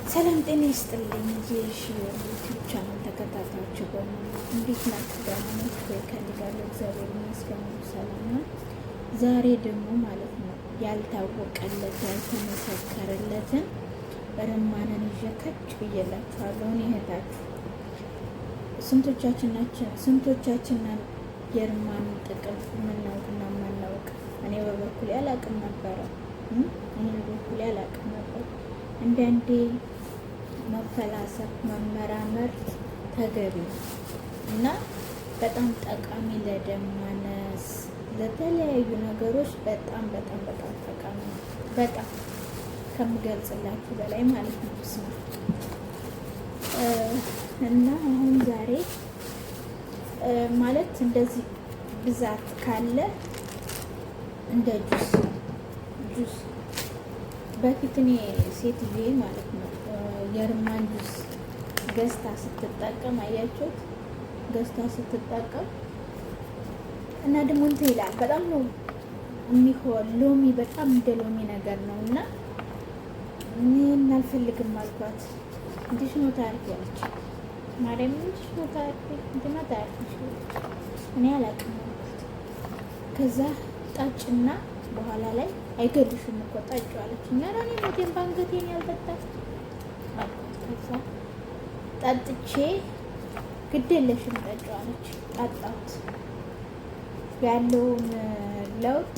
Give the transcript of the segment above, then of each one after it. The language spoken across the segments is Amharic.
ሰላም ጤና ይስጥልኝ። የዩቲዩብ ቻናል ተከታታዮች በሙሉ እንዴት ናችሁ? ደህና ናችሁ ወይ? ከእኔ ጋር እግዚአብሔር ይመስገን ሰላም ነው። ዛሬ ደግሞ ማለት ነው ያልታወቀለት ያልተመሰከረለትን ርማንን ይዤ ከች ብዬላችኋለሁ። እህታችሁ ስንቶቻችንን የርማንን ጥቅም የምናውቅና የማናውቅ? እኔ በበኩሌ አላውቅም ነበረ። አንዳንዴ መፈላሰፍ መመራመር ተገቢ እና በጣም ጠቃሚ ለደም ማነስ ለተለያዩ ነገሮች በጣም ጠቃሚ ነው። በጣም ከምገልጽላችሁ በላይ ማለት ነው። እና አሁን ዛሬ ማለት እንደዚህ ብዛት ካለ እንደ ጁስ በፊት እኔ ሴትዬ ማለት ነው የርማን ጁስ ገዝታ ስትጠቀም አያችሁት? ገዝታ ስትጠቀም እና ደግሞ እንትን ይላል በጣም ነው የሚሆን ሎሚ በጣም እንደ ሎሚ ነገር ነው እና እኔ አልፈልግም አልኳት። እንዲሽ ነው ታሪክ ያለች ማርያም እንዲሽ ነው ታሪክ እንትና ታሪክ እኔ አላውቅም አልኳት። ከዛ ጣጭና በኋላ ላይ አይገልሽም እኮ ጠጪ አለች። እኛ እኔ ሞቴን ባንገቴን ያልጠጣት አልኳት። ከዛ ጠጥቼ ግድ የለሽም ጠጪ አለች። ጠጣሁት። ያለውን ለውጥ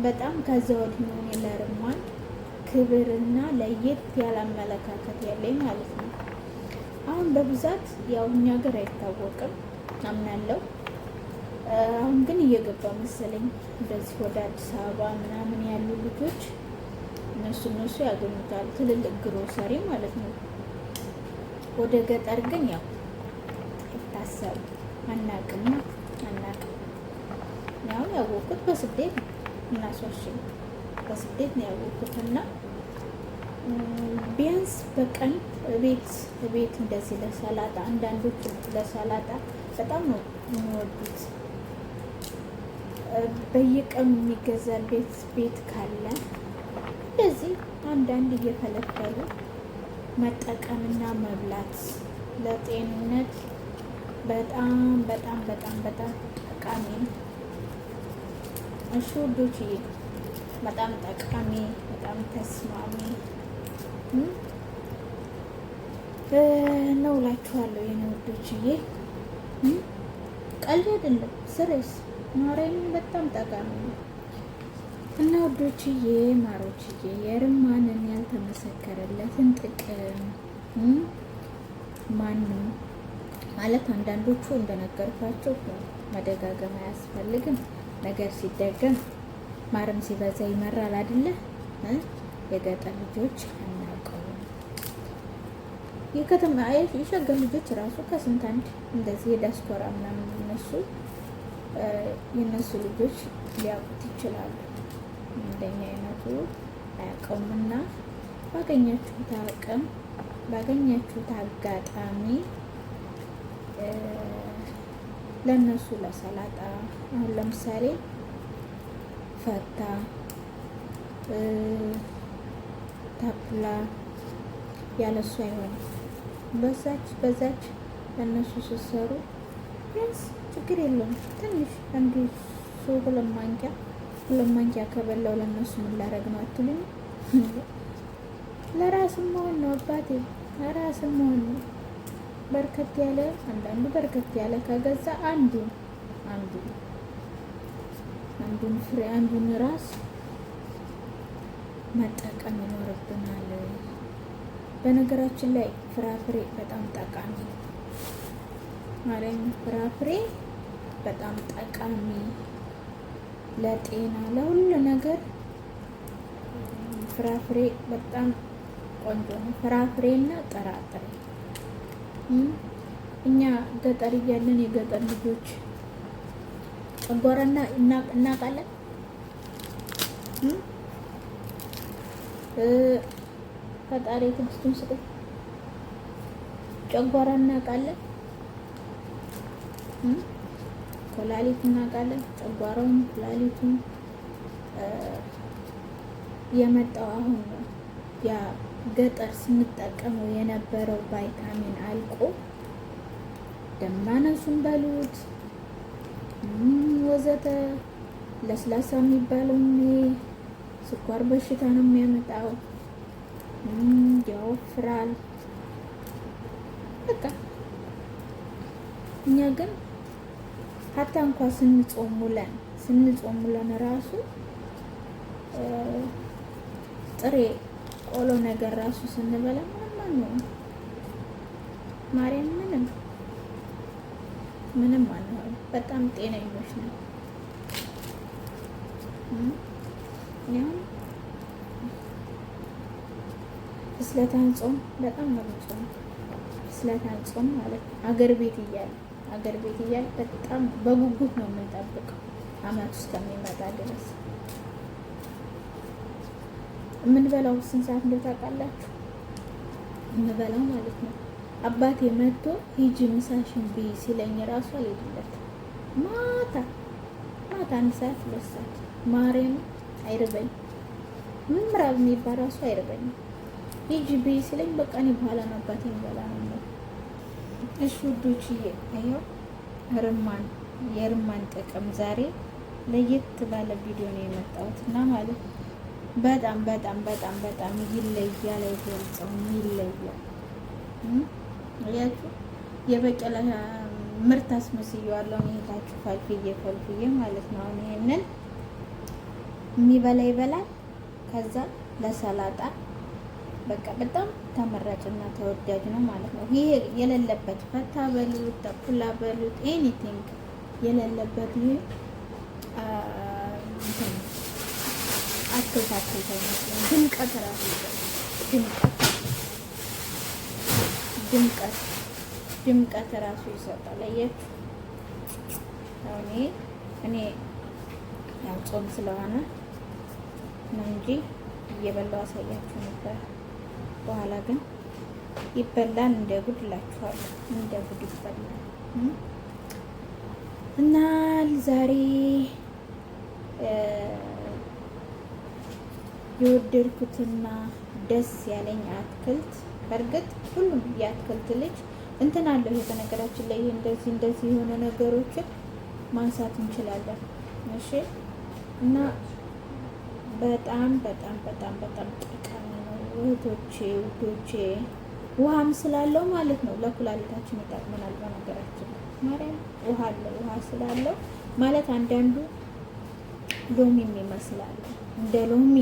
በጣም ከዛ ወዲህ ነው እኔ ለርማን ክብርና ለየት ያለ አመለካከት ያለኝ ማለት ነው። አሁን በብዛት ያው እኛ ሀገር አይታወቅም አምናለሁ። አሁን ግን እየገባ መሰለኝ እንደዚህ ወደ አዲስ አበባ ምናምን ያሉ ልጆች እነሱ ያገኙታል፣ ትልልቅ ግሮሰሪ ማለት ነው። ወደ ገጠር ግን ያው ይታሰብ አናቅም። ያው ያወቁት በስደት ነው እናሷሽኝ በስደት ነው ያወቁት። እና ቢያንስ በቀን ቤት እንደዚህ ለሰላጣ አንዳንዶች ለሰላጣ በጣም ነው የሚወዱት። በየቀኑ የሚገዛል ቤት ካለ እንደዚህ አንዳንድ እየፈለፈሉ መጠቀምና መብላት ለጤንነት በጣም ጠቃሚ ነው። እሺ ውዶችዬ፣ በጣም ጠቃሚ በጣም ተስማሚ ነው እላችኋለሁ የኔ ውዶችዬ። ቀልድ አይደለም፣ ስሬስ ማርያምን በጣም ጠቃሚ ነው። እና ውዶችዬ ማሮችዬ የርማንን ያልተመሰከረለትን ጥቅም ማን ነው ማለት አንዳንዶቹ እንደነገርኳቸው መደጋገም አያስፈልግም። ነገር ሲደገም ማርም ሲበዛ ይመራል አይደለ? የገጠር ልጆች አናውቀውም። የከተማ የሸገር ልጆች ራሱ ከስንት አንድ እንደዚህ የዲያስፖራ ምናምን የነሱ ልጆች ሊያውቁት ይችላሉ። እንደኛ አይነቱ አያውቀውምና ባገኛችሁት አቅም ባገኛችሁት አጋጣሚ ለነሱ ለሰላጣ አሁን ለምሳሌ ፈታ ታፕላ ያለሱ አይሆንም። በዛች ለነሱ ስትሰሩ ቢያንስ ችግር የለውም። ትንሽ አንዱ ሰው ሁለት ማንኪያ ከበላው ለነሱ ምን ላደርግ ነው አትሉኝ? ለራስም መሆን ነው አባቴ፣ ለራስም መሆን ነው። በርከት ያለ አንዳንዱ በርከት ያለ ከገዛ አንዱን ፍሬ አንዱን ራስ መጠቀም ይኖርብናል። በነገራችን ላይ ፍራፍሬ በጣም ጠቃሚ ማለት ፍራፍሬ በጣም ጠቃሚ ለጤና ለሁሉ ነገር ፍራፍሬ በጣም ቆንጆ ነው። ፍራፍሬና ጥራጥሬ እኛ ገጠር እያለን የገጠር ልጆች ጨጓራና እናውቃለን። ፈጣሪ ትዕግስቱን ስጠኝ። ጨጓራ እናውቃለን፣ ኮላሊት እናውቃለን። ጨጓራውን ኩላሊቱን የመጣው አሁን ነው። ያ ገጠር ስንጠቀመው የነበረው ቫይታሚን አልቆ ደም ማነሱን በሉት ወዘተ ለስላሳ የሚባለው ስኳር በሽታ ነው የሚያመጣው። ያወፍራል። በቃ እኛ ግን ሀታ እንኳን ስንጾም ውለን ራሱ ጥሬ ቆሎ ነገር ራሱ ስንበላ ምንም ማርያም ምንም አንሆን። በጣም ጤነኞች ነው። ፍስለታን ጾም በጣም ነው ጾም ፍስለታን ጾም ማለት አገር ቤት እያለ በጣም በጉጉት ነው የምንጠብቀው አመት ውስጥ ከሚመጣ ድረስ። የምንበላው ስንት ሰዓት እንደው ታውቃላችሁ? የምበላው ማለት ነው አባቴ መጥቶ ሂጂ ምሳሽን ብይ ሲለኝ ራሱ አልሄድለትም። ማታ 1 ሰዓት 2 ሰዓት ማርያም አይርበኝ ምራብ የሚባል ራሱ አይርበኝም። ሂጂ ብይ ሲለኝ በቃ እኔ በኋላ ነው አባቴ እንበላ ነው። እሺ ውዶችዬ፣ አየው የርማን ጥቅም ዛሬ ለየት ባለ ቪዲዮ ነው የመጣሁት እና ማለት በጣም በጣም በጣም በጣም ይለያል። አይገልጸውም፣ ይለያል። ያችሁ የበቀለ ምርት አስመስየዋለሁ። ይሄታችሁ ፈልፍዬ ማለት ነው። አሁን ይሄንን የሚበላ ይበላል። ከዛ ለሰላጣ በቃ በጣም ተመራጭና ተወዳጅ ነው ማለት ነው። ይሄ የሌለበት ፈታ በሉት ተኩላ በሉት ኤኒቲንግ የሌለበት ይሄ አትክልት ድምቀት ራሱ ድምቀት ራሱ ይሰጣል። አያችሁ አሁን እኔ ያው ጾም ስለሆነ ነው እንጂ እየበላው አሳያችሁ ነበር። በኋላ ግን ይበላል እንደ ጉድ እላችኋለሁ። እንደ ጉድ ይበላል እና ዛሬ የወደድኩትና ደስ ያለኝ አትክልት፣ በእርግጥ ሁሉም የአትክልት ልጅ እንትን አለው። ይሄ በነገራችን ላይ እንደዚህ የሆነ ነገሮችን ማንሳት እንችላለን። እሺ እና በጣም በጣም በጣም በጣም ጠቃሚ ነው እህቶቼ ውዶቼ። ውሃም ስላለው ማለት ነው ለኩላሊታችን ይጠቅመናል። በነገራችን ማርያም ውሃ አለው። ውሃ ስላለው ማለት አንዳንዱ ሎሚም ይመስላል እንደ ሎሚ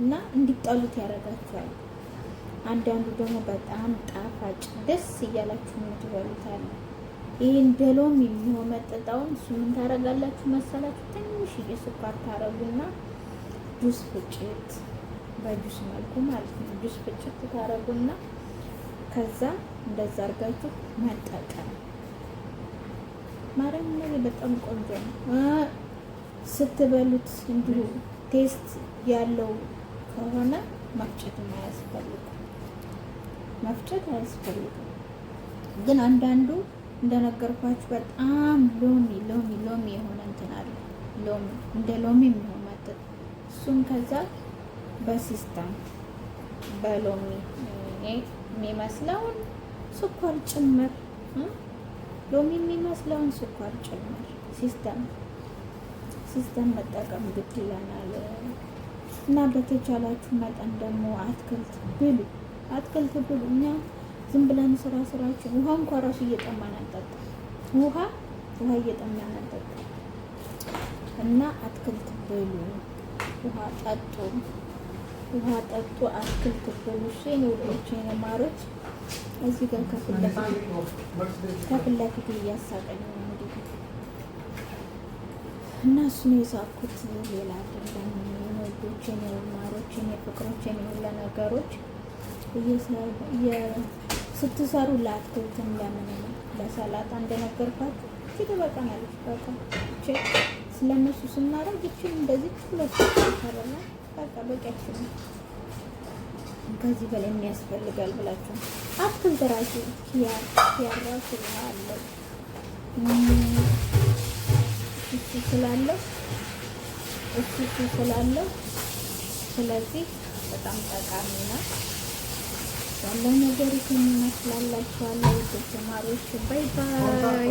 እና እንዲጣሉት ያደርጋቸዋል። አንዳንዱ ደግሞ በጣም ጣፋጭ ደስ እያላችሁ የምትበሉት አለ። ይሄ እንደ ሎሚ የሚሆመጥጣውን እሱ ምን ታረጋላችሁ መሰላችሁ? ትንሽዬ ስኳር ታረጉና ጁስ ፍጭት በጁስ መልኩ ማለት ነው። ጁስ ፍጭት ታረጉና ከዛ እንደዛ አርጋችሁ መጠቀም ማረም ነው። በጣም ቆንጆ ነው። ስትበሉት እንዲሁ ቴስት ያለው ከሆነ መፍጨት አያስፈልግም። ግን አንዳንዱ እንደነገርኳችሁ በጣም ሎሚ የሆነ እንትን አለ። ሎሚ እንደ ሎሚ የሚሆን መጠጥ እሱን ከዛ በሲስተም በሎሚ የሚመስለውን ስኳር ጭምር ሎሚ የሚመስለውን ስኳር ጭምር ሲስተም መጠቀም ግድ ይለናል። እና በተቻላችሁ መጠን ደግሞ አትክልት ብሉ። እኛ ዝም ብለን ስራችን ውሃ እንኳን ራሱ እየጠማን አንጠጣ። ውሃ እየጠማን አንጠጣ። እና አትክልት ብሉ፣ ውሃ ጠጡ፣ አትክልት ብሉ። እሺ ነው ልጆቼ ነው ማሮች። እዚህ ጋር ከፊት ለፊት እያሳቀኝ ነው እንግዲህ እና እሱን የሳኩት ሌላ አይደለም። ወዶቼን ማሮቼን የፍቅሮቼን ሁሉ ነገሮች ስትሰሩ ለአትክልትም ለምን ለሰላጣ እንደነገርኳችሁ እቺ ትበቃናለች። በቃ እቺ ስለነሱ ስናረግ እቺን እንደዚህ ሁለት ተሰራና በቃ በቂያችን ነው። ከዚህ በላይ የሚያስፈልጋል ብላችሁ አትክልት ራሱ ያራሱ አለው እሱ ስላለው ስለዚህ በጣም ጠቃሚ ነው። ያለው ነገር ይህን ይመስላላችኋለሁ። ተማሪዎች ባይ ባይ።